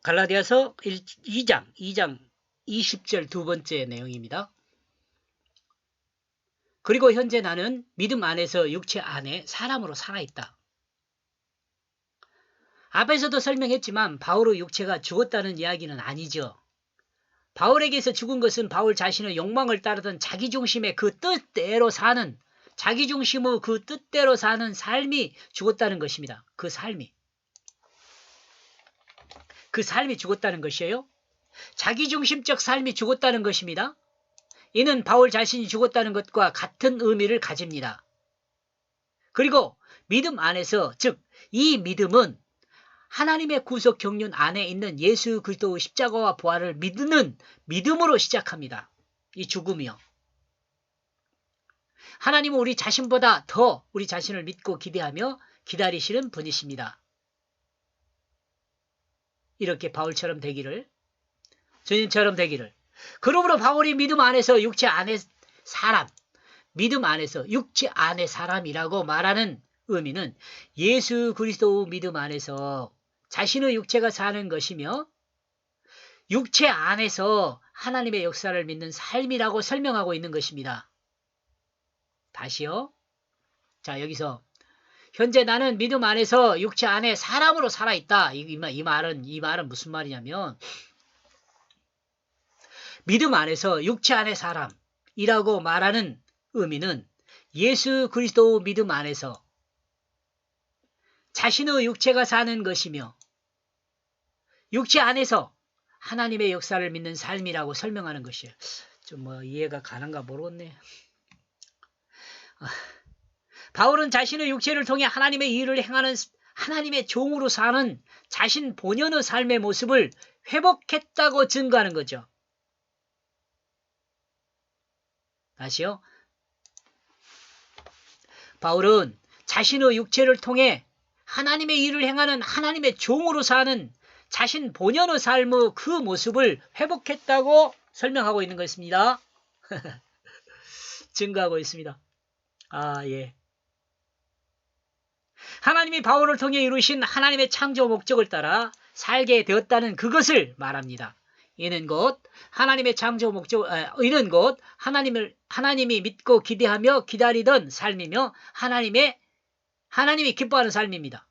갈라디아서 2장 20절 두 번째 내용입니다. 그리고 현재 나는 믿음 안에서 육체 안에 사람으로 살아있다. 앞에서도 설명했지만 바울의 육체가 죽었다는 이야기는 아니죠. 바울에게서 죽은 것은 바울 자신의 욕망을 따르던 자기중심의 그 뜻대로 사는, 자기중심의 그 뜻대로 사는 삶이 죽었다는 것입니다. 그 삶이 죽었다는 것이에요. 자기중심적 삶이 죽었다는 것입니다. 이는 바울 자신이 죽었다는 것과 같은 의미를 가집니다. 그리고 믿음 안에서, 즉 이 믿음은 하나님의 구속 경륜 안에 있는 예수 그리스도의 십자가와 부활을 믿는 믿음으로 시작합니다. 이 죽음이요. 하나님은 우리 자신보다 더 우리 자신을 믿고 기대하며 기다리시는 분이십니다. 이렇게 바울처럼 되기를, 주님처럼 되기를. 그러므로 바울이 믿음 안에서 육체 안에 사람, 믿음 안에서 육체 안에 사람이라고 말하는 의미는 예수 그리스도 믿음 안에서 자신의 육체가 사는 것이며 육체 안에서 하나님의 역사를 믿는 삶이라고 설명하고 있는 것입니다. 다시요. 자, 여기서 현재 나는 믿음 안에서 육체 안에 사람으로 살아있다. 이 말은 무슨 말이냐면 믿음 안에서 육체 안에 사람이라고 말하는 의미는 예수 그리스도 믿음 안에서 자신의 육체가 사는 것이며 육체 안에서 하나님의 역사를 믿는 삶이라고 설명하는 것이에요. 좀 이해가 가는가 모르겠네. 바울은 자신의 육체를 통해 하나님의 일을 행하는 하나님의 종으로 사는 자신 본연의 삶의 모습을 회복했다고 증거하는 거죠. 다시요. 바울은 자신의 육체를 통해 하나님의 일을 행하는 하나님의 종으로 사는 자신 본연의 삶의 그 모습을 회복했다고 설명하고 있는 것입니다. 증거하고 있습니다. 예. 하나님이 바울을 통해 이루신 하나님의 창조 목적을 따라 살게 되었다는 그것을 말합니다. 이는 곧 하나님의 창조 목적, 이는 곧 하나님이 믿고 기대하며 기다리던 삶이며 하나님이 기뻐하는 삶입니다.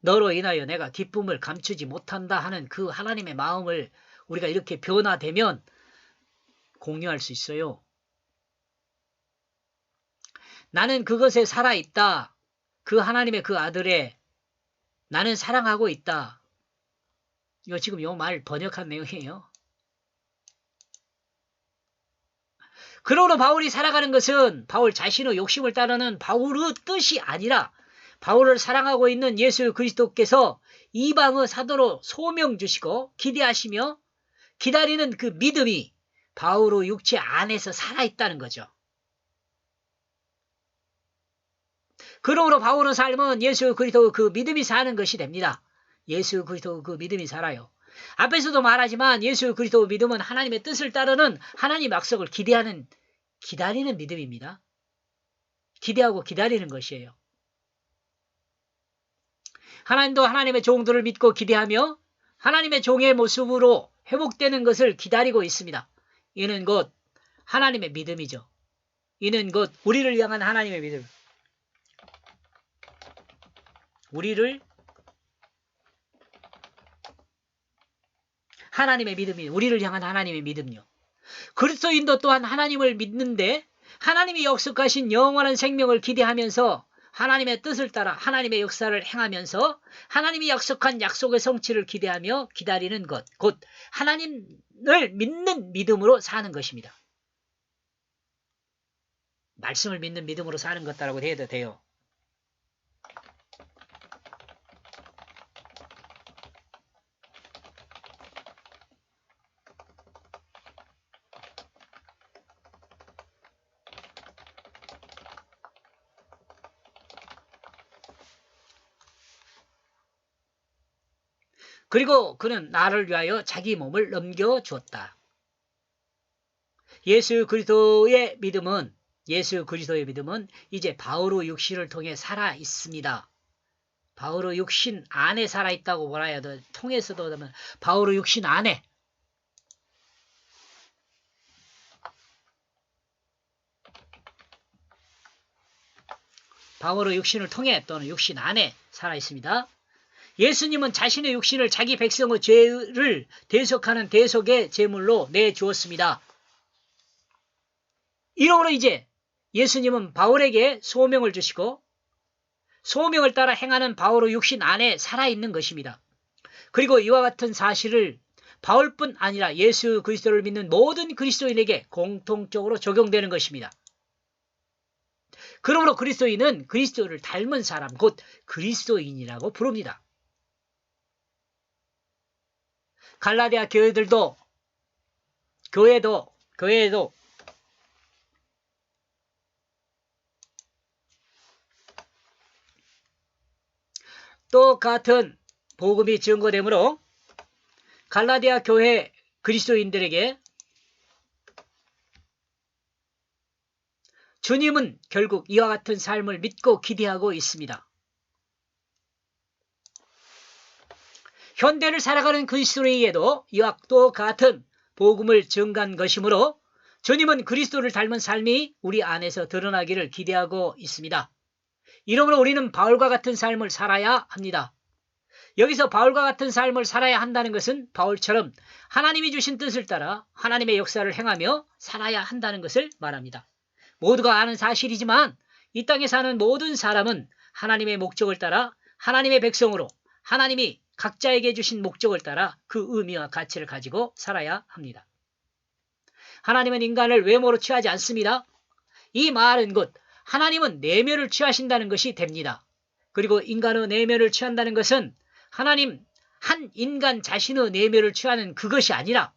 너로 인하여 내가 기쁨을 감추지 못한다 하는 그 하나님의 마음을 우리가 이렇게 변화되면 공유할 수 있어요. 나는 그것에 살아있다. 그 하나님의 그 아들에 나는 사랑하고 있다. 이거 지금 이 말 번역한 내용이에요. 그러므로 바울이 살아가는 것은 바울 자신의 욕심을 따르는 바울의 뜻이 아니라 바울을 사랑하고 있는 예수 그리스도께서 이방의 사도로 소명 주시고 기대하시며 기다리는 그 믿음이 바울의 육체 안에서 살아있다는 거죠. 그러므로 바울의 삶은 예수 그리스도의 그 믿음이 사는 것이 됩니다. 예수 그리스도의 그 믿음이 살아요. 앞에서도 말하지만 예수 그리스도의 믿음은 하나님의 뜻을 따르는 하나님 약속을 기다리는 믿음입니다. 기대하고 기다리는 것이에요. 하나님도 하나님의 종들을 믿고 기대하며 하나님의 종의 모습으로 회복되는 것을 기다리고 있습니다. 이는 곧 하나님의 믿음이죠. 이는 곧 우리를 향한 하나님의 믿음. 우리를 향한 하나님의 믿음요. 그리스도인도 또한 하나님을 믿는데 하나님이 약속하신 영원한 생명을 기대하면서 하나님의 뜻을 따라 하나님의 역사를 행하면서 하나님이 약속한 약속의 성취를 기대하며 기다리는 것, 곧 하나님을 믿는 믿음으로 사는 것입니다. 말씀을 믿는 믿음으로 사는 것이라고 해도 돼요. 그리고 그는 나를 위하여 자기 몸을 넘겨주었다. 예수 그리스도의 믿음은 이제 바울의 육신을 통해 살아 있습니다. 바울의 육신 안에 살아있다고 뭐라야 돼. 통해서도 하면 바울의 육신 안에. 바울의 육신을 통해 또는 육신 안에 살아있습니다. 예수님은 자신의 육신을 자기 백성의 죄를 대속하는 대속의 제물로 내주었습니다. 이러므로 이제 예수님은 바울에게 소명을 주시고 소명을 따라 행하는 바울의 육신 안에 살아있는 것입니다. 그리고 이와 같은 사실을 바울뿐 아니라 예수 그리스도를 믿는 모든 그리스도인에게 공통적으로 적용되는 것입니다. 그러므로 그리스도인은 그리스도를 닮은 사람, 곧 그리스도인이라고 부릅니다. 갈라디아 교회도 똑같은 복음이 증거되므로 갈라디아 교회 그리스도인들에게 주님은 결국 이와 같은 삶을 믿고 기대하고 있습니다. 현대를 살아가는 그리스도인에게도 이와 똑같은 복음을 증거한 것이므로 주님은 그리스도를 닮은 삶이 우리 안에서 드러나기를 기대하고 있습니다. 이러므로 우리는 바울과 같은 삶을 살아야 합니다. 여기서 바울과 같은 삶을 살아야 한다는 것은 바울처럼 하나님이 주신 뜻을 따라 하나님의 역사를 행하며 살아야 한다는 것을 말합니다. 모두가 아는 사실이지만 이 땅에 사는 모든 사람은 하나님의 목적을 따라 하나님의 백성으로 하나님이 각자에게 주신 목적을 따라 그 의미와 가치를 가지고 살아야 합니다. 하나님은 인간을 외모로 취하지 않습니다. 이 말은 곧 하나님은 내면을 취하신다는 것이 됩니다. 그리고 인간의 내면을 취한다는 것은 하나님 한 인간 자신의 내면을 취하는 그것이 아니라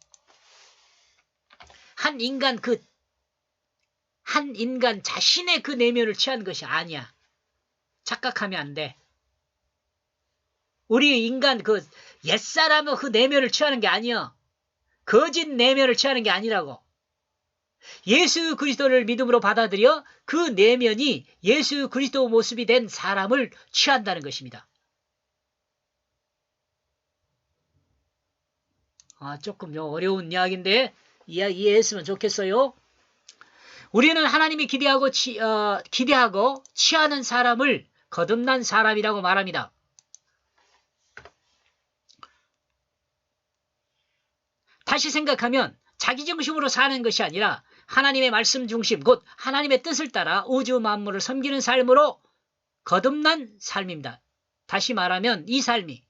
한 인간 자신의 그 내면을 취한 것이 아니야. 착각하면 안 돼. 우리 인간 그 옛사람의 그 내면을 취하는 게 아니야. 거짓 내면을 취하는 게 아니라고. 예수 그리스도를 믿음으로 받아들여 그 내면이 예수 그리스도 모습이 된 사람을 취한다는 것입니다. 조금 어려운 이야기인데 이해했으면 좋겠어요. 우리는 하나님이 기대하고 취하는 사람을 거듭난 사람이라고 말합니다. 다시 생각하면 자기중심으로 사는 것이 아니라 하나님의 말씀 중심, 곧 하나님의 뜻을 따라 우주 만물을 섬기는 삶으로 거듭난 삶입니다. 다시 말하면 이 삶이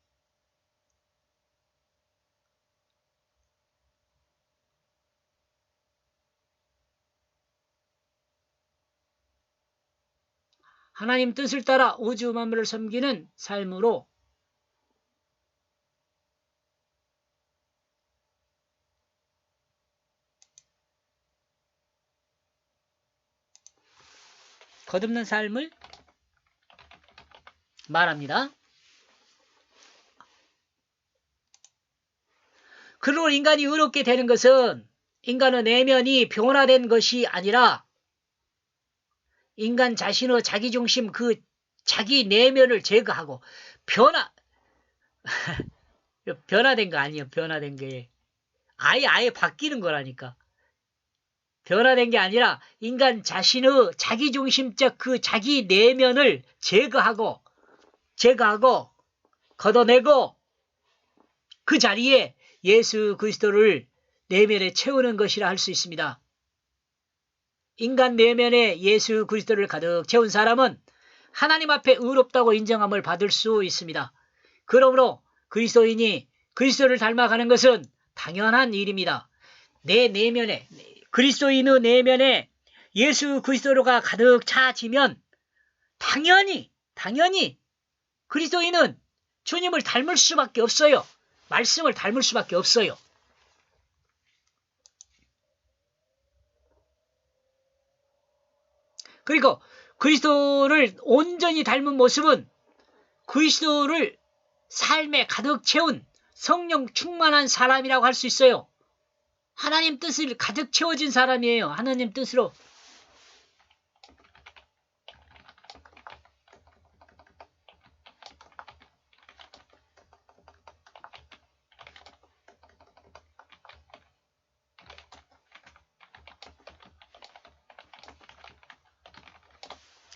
하나님 뜻을 따라 우주 만물을 섬기는 삶으로 거듭난 삶을 말합니다. 그리고 인간이 의롭게 되는 것은 인간의 내면이 변화된 것이 아니라 인간 자신의 자기중심 그 자기 내면을 제거하고 변화된 거 아니에요. 변화된 게 아예 바뀌는 거라니까. 변화된 게 아니라 인간 자신의 자기중심적 그 자기 내면을 제거하고 걷어내고 그 자리에 예수 그리스도를 내면에 채우는 것이라 할 수 있습니다. 인간 내면에 예수 그리스도를 가득 채운 사람은 하나님 앞에 의롭다고 인정함을 받을 수 있습니다. 그러므로 그리스도인이 그리스도를 닮아가는 것은 당연한 일입니다. 내 내면에 그리스도인의 내면에 예수 그리스도가 가득 차지면 당연히 그리스도인은 주님을 닮을 수밖에 없어요. 말씀을 닮을 수밖에 없어요. 그리고 그리스도를 온전히 닮은 모습은 그리스도를 삶에 가득 채운 성령 충만한 사람이라고 할 수 있어요. 하나님 뜻을 가득 채워진 사람이에요. 하나님 뜻으로.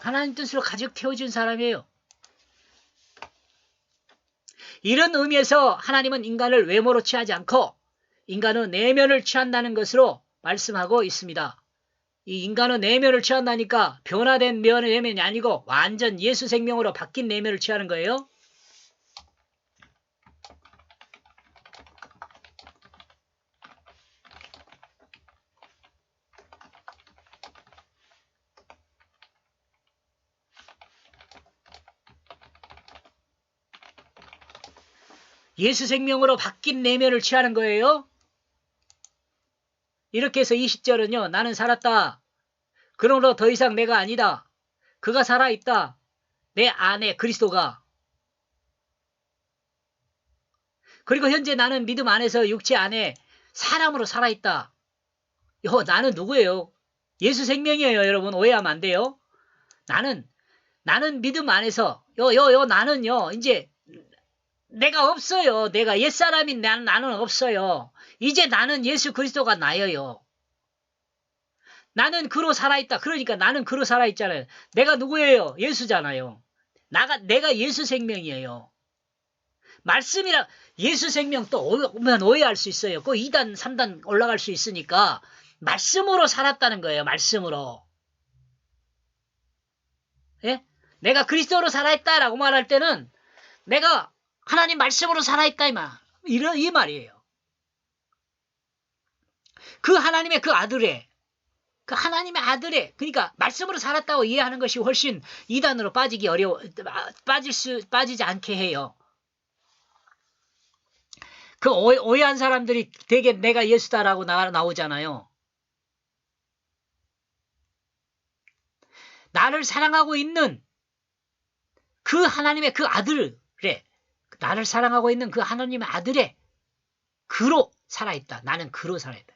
하나님 뜻으로 가족 태워준 사람이에요. 이런 의미에서 하나님은 인간을 외모로 취하지 않고 인간은 내면을 취한다는 것으로 말씀하고 있습니다. 이 인간은 내면을 취한다니까 변화된 내면이 아니고 완전 예수 생명으로 바뀐 내면을 취하는 거예요. 예수 생명으로 바뀐 내면을 취하는 거예요. 이렇게 해서 20절은요. 나는 살았다. 그러므로 더 이상 내가 아니다. 그가 살아있다. 내 안에 그리스도가. 그리고 현재 나는 믿음 안에서 육체 안에 사람으로 살아있다. 나는 누구예요? 예수 생명이에요. 여러분 오해하면 안 돼요. 나는 믿음 안에서 나는요. 이제 내가 없어요. 내가 옛사람인 나는 없어요. 이제 나는 예수 그리스도가 나여요. 나는 그로 살아있다. 그러니까 나는 그로 살아있잖아요. 내가 누구예요? 예수잖아요. 내가 예수 생명이에요. 말씀이라 예수 생명 또 오면 오해할 수 있어요. 그 2단, 3단 올라갈 수 있으니까 말씀으로 살았다는 거예요. 말씀으로. 예? 내가 그리스도로 살아있다라고 말할 때는 내가 하나님 말씀으로 살아있다 이 말이에요. 그 하나님의 그 아들의 그러니까 말씀으로 살았다고 이해하는 것이 훨씬 2단으로 빠지지 않게 해요. 그 오해한 사람들이 되게 내가 예수다라고 나오잖아요. 나를 사랑하고 있는 그 하나님의 그 아들의 나를 사랑하고 있는 그 하나님의 아들의 그로 살아있다. 나는 그로 살아있다.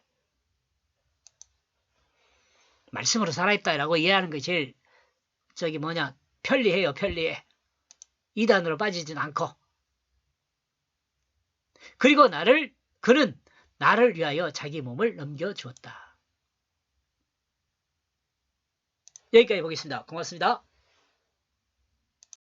말씀으로 살아있다라고 이해하는 게 제일 편리해요. 편리해. 2단으로 빠지진 않고. 그리고 그는 나를 위하여 자기 몸을 넘겨주었다. 여기까지 보겠습니다. 고맙습니다.